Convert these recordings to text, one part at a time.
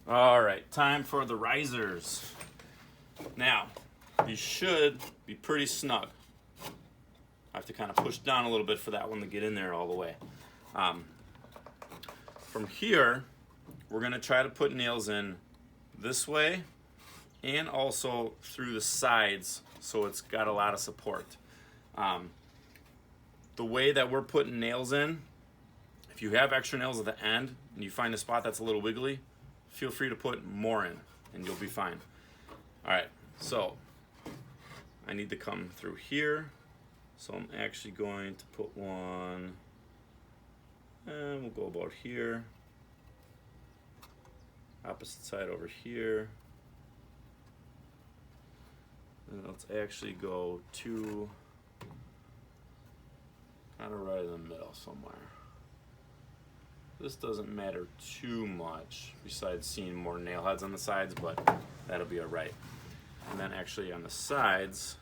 All right, time for the risers. Now, these should be pretty snug. I have to kind of push down a little bit for that one to get in there all the way. From here, we're going to try to put nails in this way and also through the sides so it's got a lot of support. The way that we're putting nails in, if you have extra nails at the end and you find a spot that's a little wiggly, feel free to put more in and you'll be fine. All right, so I need to come through here. So I'm actually going to put one, and we'll go about here. Opposite side over here. And let's actually go to kind of right in the middle somewhere. This doesn't matter too much besides seeing more nail heads on the sides, but that'll be all right. And then actually on the sides,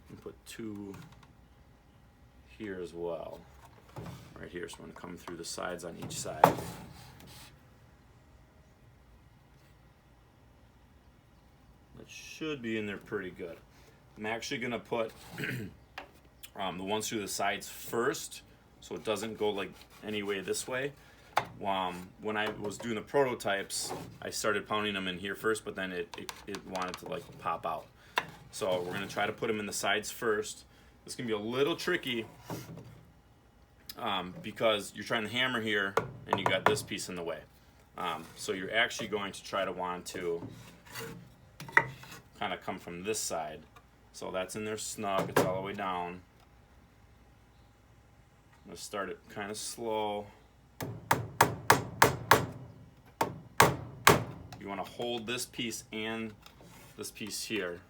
I'm gonna put two here as well. Right here, so I'm gonna come through the sides on each side. That should be in there pretty good. I'm actually gonna put the ones through the sides first, so it doesn't go like any way this way. When I was doing the prototypes, I started pounding them in here first, but then it wanted to like pop out. So we're gonna try to put them in the sides first. This can be a little tricky because you're trying to hammer here and you got this piece in the way. So you're actually going to try to want to kind of come from this side. So that's in there snug, it's all the way down. I'm gonna start it kind of slow. You want to hold this piece and this piece here.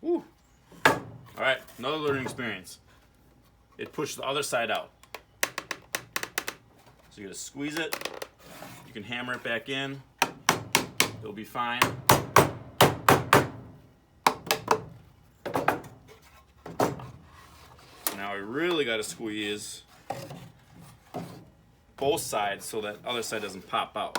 Woo. All right, another learning experience. It pushed the other side out. So you gotta squeeze it. You can hammer it back in. It'll be fine. Now we really gotta squeeze both sides so that other side doesn't pop out.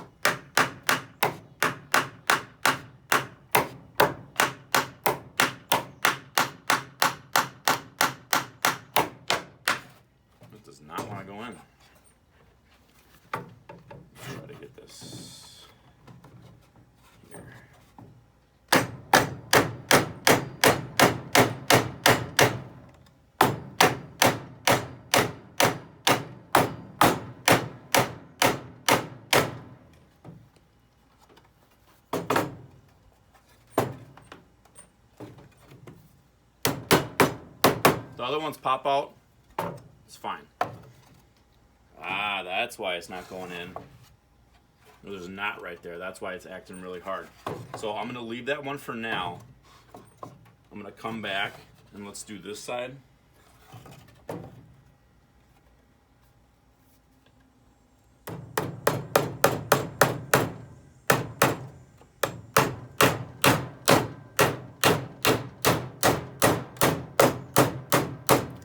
It does not want to go in. Try to get this here. The other ones pop out, it's fine. Ah, that's why it's not going in. There's a knot right there. That's why it's acting really hard. So I'm gonna leave that one for now. I'm gonna come back and let's do this side. I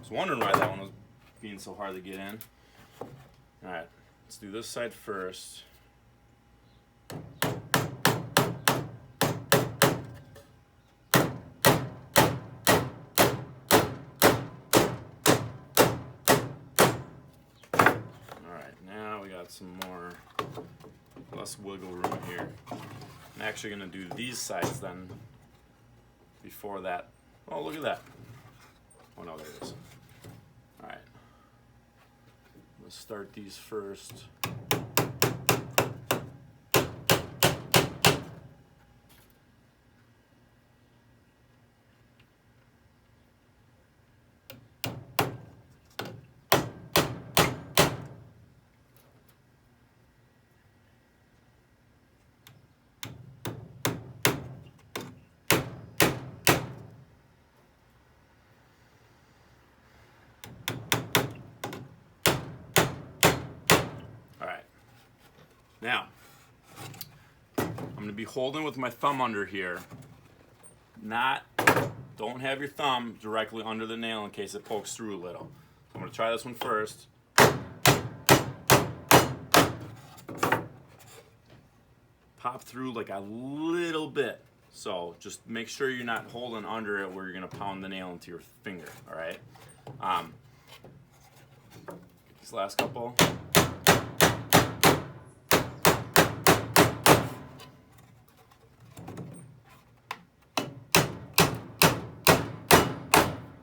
was wondering why that one was being so hard to get in. All right, let's do this side first. Now we got some more, less wiggle room here. I'm actually gonna do these sides then before that. Oh, look at that. Oh no, there it is. All right, let's start these first. Now, I'm going to be holding with my thumb under here. Don't have your thumb directly under the nail in case it pokes through a little. I'm going to try this one first. Pop through like a little bit. So just make sure you're not holding under it where you're going to pound the nail into your finger, all right? These last couple.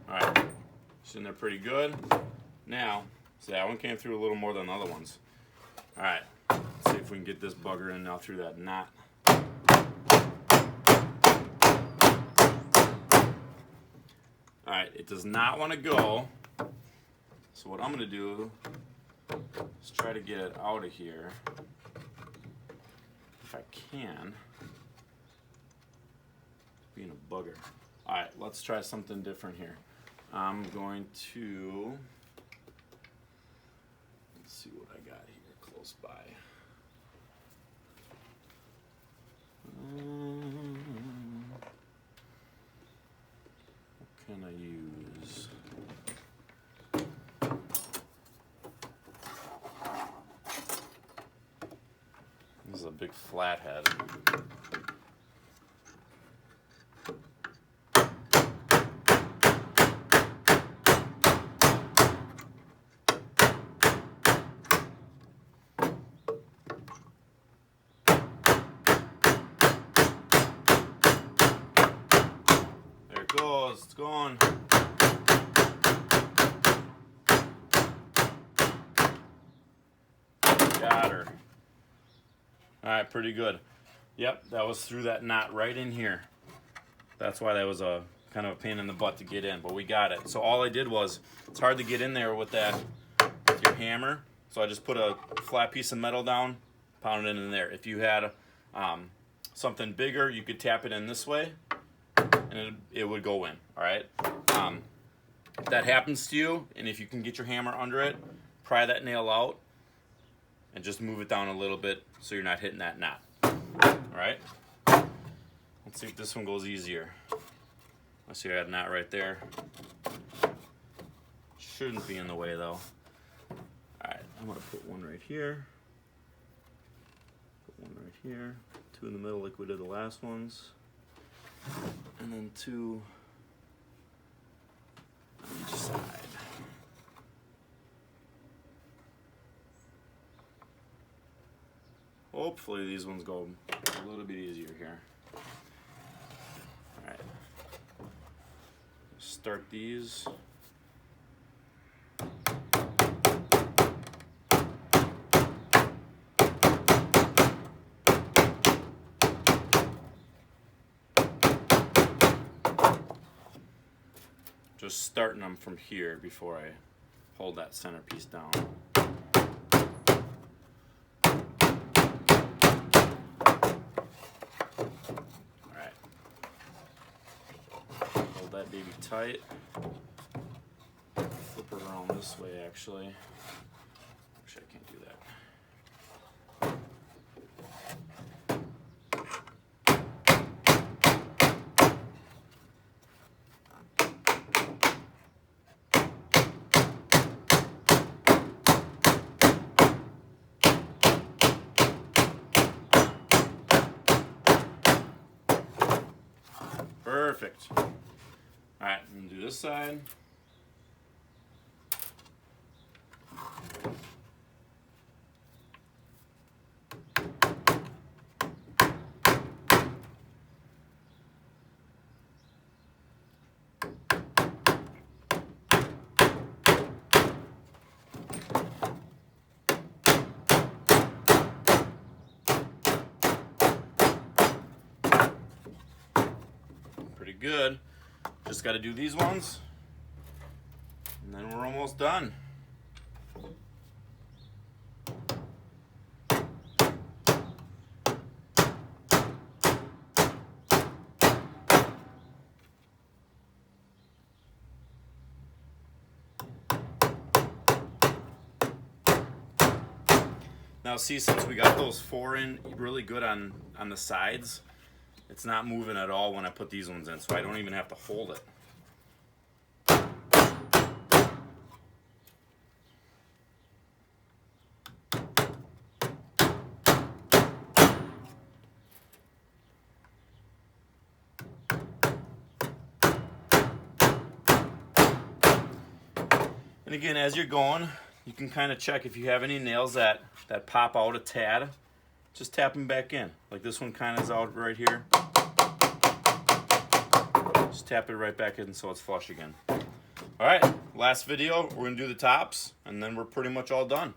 Alright, it's in there pretty good. Now, see, that one came through a little more than the other ones. Alright, let's see if we can get this bugger in now through that knot. Alright, it does not want to go. So what I'm going to do is try to get it out of here. If I can. Being a bugger. Alright, let's try something different here. I'm going to, let's see what I got here close by. What can I use? This is a big flathead. It's going. Got her. Alright, pretty good. Yep, that was through that knot right in here. That's why that was a kind of a pain in the butt to get in, but we got it. So all I did was, it's hard to get in there with that, with your hammer. So I just put a flat piece of metal down, pound it in there. If you had something bigger, you could tap it in this way, and it would go in, all right? If that happens to you, and if you can get your hammer under it, pry that nail out, and just move it down a little bit so you're not hitting that knot, all right? Let's see if this one goes easier. Let's see, I got a knot right there. Shouldn't be in the way though. All right, I'm gonna put one right here. Put one right here. Two in the middle like we did the last ones. And then two on each side. Hopefully these ones go a little bit easier here. All right. Start these. Just starting them from here before I hold that centerpiece down. Alright. Hold that baby tight. Flip it around this way actually. Actually, I can't do that. Perfect. All right, I'm gonna do this side. Pretty good. Just got to do these ones, and then we're almost done. Now see, since we got those 4 in really good on the sides, it's not moving at all when I put these ones in, so I don't even have to hold it. And again, as you're going, you can kind of check if you have any nails that pop out a tad. Just tap them back in. Like this one kind of is out right here. Just tap it right back in so it's flush again. All right, last video, we're gonna do the tops, and then we're pretty much all done.